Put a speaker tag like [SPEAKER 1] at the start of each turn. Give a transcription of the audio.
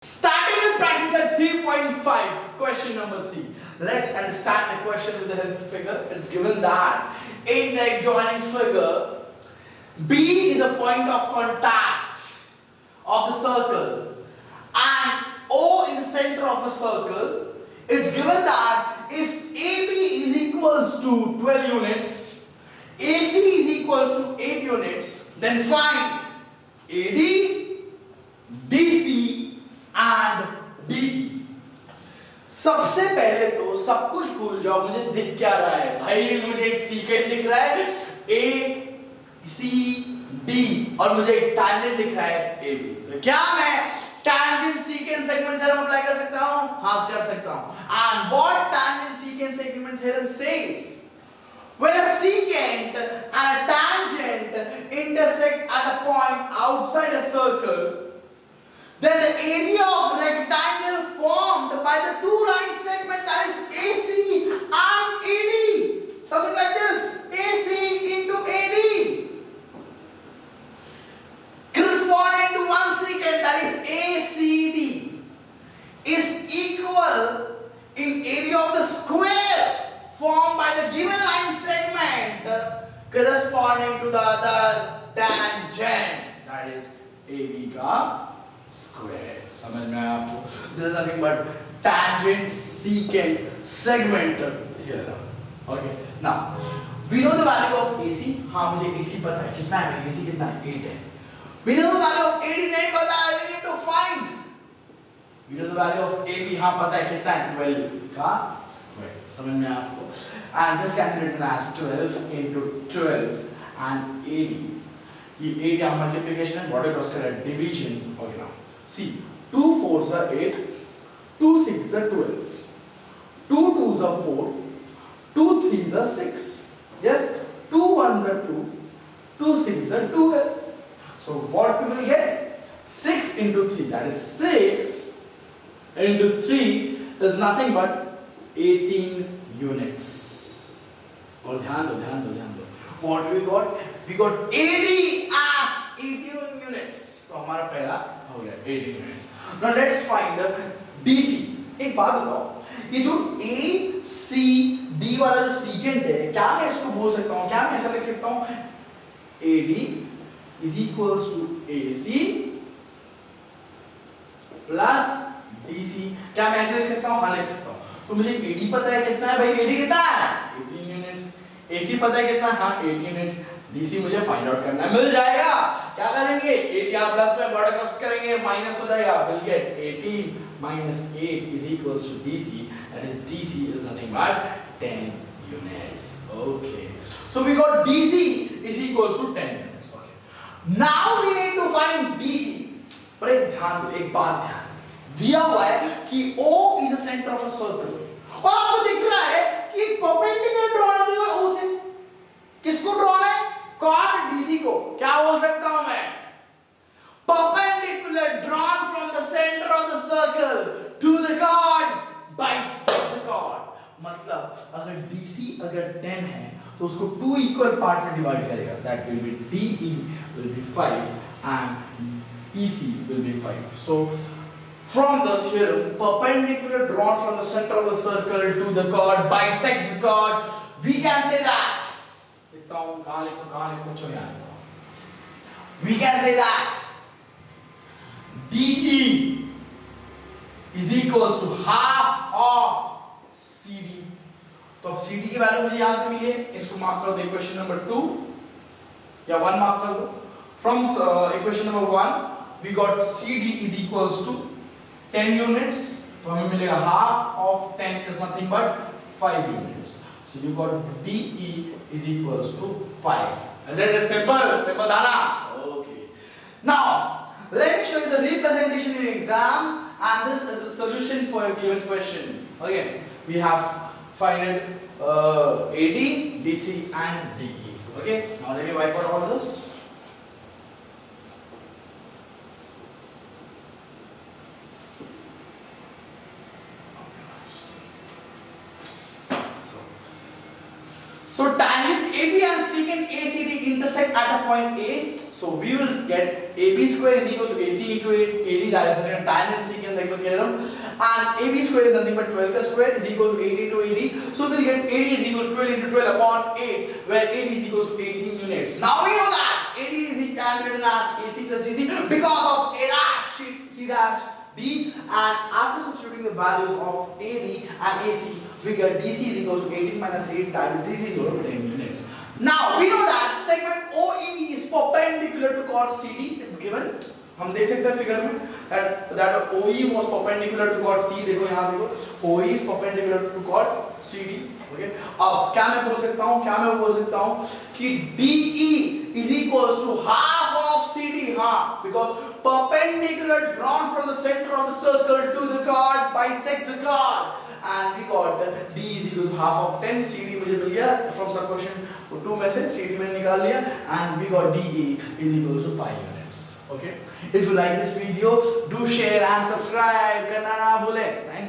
[SPEAKER 1] Starting with practice at 3.5, question number 3. Let's understand the question with the help figure. It's given that in the adjoining figure, B is a point of contact of the circle and O is the center of the circle. It's given that if AB is equals to 12 units, AC is equals to 8 units, then find AD, DC and DE. सबसे पहले तो सब कुछ भूल जाओ, मुझे दिख क्या रहा है भाई? मुझे एक सीकेंट दिख रहा है ए सी डी और मुझे एक टैंजेंट दिख रहा है ए बी। तो क्या मैं tangent secant segment theorem apply कर सकता हूं? हाँ, कर सकता हूं। And what tangent secant segment theorem says? When a secant and a tangent intersect at a point outside a circle, then the area of rectangle formed by the two line segment, that is AC and AD, something like this, AC into AD, corresponding to one secant, that is ACD, is equal in area of the square formed by the given line segment corresponding to the other tangent, that is AB का square. समझ में आया आपको? This is nothing but tangent secant segment theorem. Okay. Now we know the value of AC. हाँ, मुझे AC पता है कितना है? AC कितना है? 8 है. We know the value of AD नहीं पता है. We need to find. We know the value of AB. हाँ पता है कितना है? 12 का square. समझ में आया आपको? And this can be written as 12 into 12 and AD. ये 8 यहाँ multiplication है, border cross कर division. Okay now. See, 2 4s are 8, 2 6s are 12, 2 2s are 4, 2 3s are 6. Yes, 2 1s are 2, 2 6s are 12. So what we will get? 6 into 3, that is 6 into 3 is nothing but 18 units. और ध्यान दो. What we got? We got AD as 18 units. तो हमारा पहला हो गया 18 units. Now let's find DC. एक बात बताओ, ये जो ACD वाला जो सीकेंट है, क्या मैं इसको बोल सकता हूँ? क्या मैं ऐसा लिख सकता हूँ? AD is equals to AC plus DC. क्या मैं ऐसे लिख सकता हूँ? हाँ, लिख सकता हूँ। तो मुझे AD पता है कितना है भाई? AD कितना है? 18 units. AC पता है कितना? हाँ, 18 units. DC मुझे फाइंड आउट करना है, मिल जाएगा। क्या करेंगे? 8 यहाँ प्लस में बॉर्डर क्रॉस करेंगे, माइनस हो जाएगा, we'll get 18 minus 8 is equals to DC, that is DC is nothing but 10 units. Okay, so we got DC is equals to 10 units. Okay, now we need to find DE. पर एक बात ध्यान दिया हुआ है कि O is the center of a circle और आपको दिख रहा है कि परपेंडिकुलर ड्रॉ दिया हुआ O से। किसको ड्रॉ है? Chord DC को। क्या बोल सकता हूं मैं? Perpendicular drawn from the center of the circle to the chord bisects the chord. मतलब अगर DC अगर 10 है तो उसको 2 इक्वल पार्ट में डिवाइड करेगा. That will be DE will be 5 and EC will be 5. So from the theorem, perpendicular drawn from the center of the circle to the chord bisects the chord, we can say that. We can say that DE is equals to half of CD. तो अब CD की value मुझे यहां से मिली है, इसको mark कर दो इक्वेशन नंबर 2 या 1 मार्क कर दो. From equation number 1 we got CD is equals to 10 units. तो हमें मिलेगा half of 10 is nothing but 5 units. So you got DE is equals to 5. Is it simple? Simple Dana? Okay. Now, let me show you the representation in exams, and this is the solution for a given question. Okay. We have find AD, DC and DE. Okay. Now let me wipe out all this. So tangent AB and secant ACD intersect at a point A. So we will get AB square is equal to AC into AD, that is tangent secant secant segment theorem, and AB square is nothing but 12 square is equal to 80 to 80. So we'll get 80 is equal to 12 into 12 upon 8, where 80 is equal to 18 units. Now we know that 80 is can be written as AC plus DC because of A dash C dash D, and after substituting the values of AB and AC, we get DC is equal to 18 minus 8, that is DC is equal to 10 units. Now we know that segment OEB is perpendicular to chord CD. It's given. हम देख सकते हैं figure में that OE was perpendicular to chord C. देखो यहाँ देखो OE is perpendicular to chord CD. Okay. अब क्या मैं बोल सकता हूँ कि DE is equals to half of CD. हाँ, because perpendicular drawn from the center of the circle to the chord bisects the chord, and we got D is equal to half of 10. CD मुझे मिल गया from sub question 2 में से CD मैंने निकाल लिया, and we got DE is equal to 5 units. Okay. If you like this video, do share and subscribe करना ना भूलें. Thank you.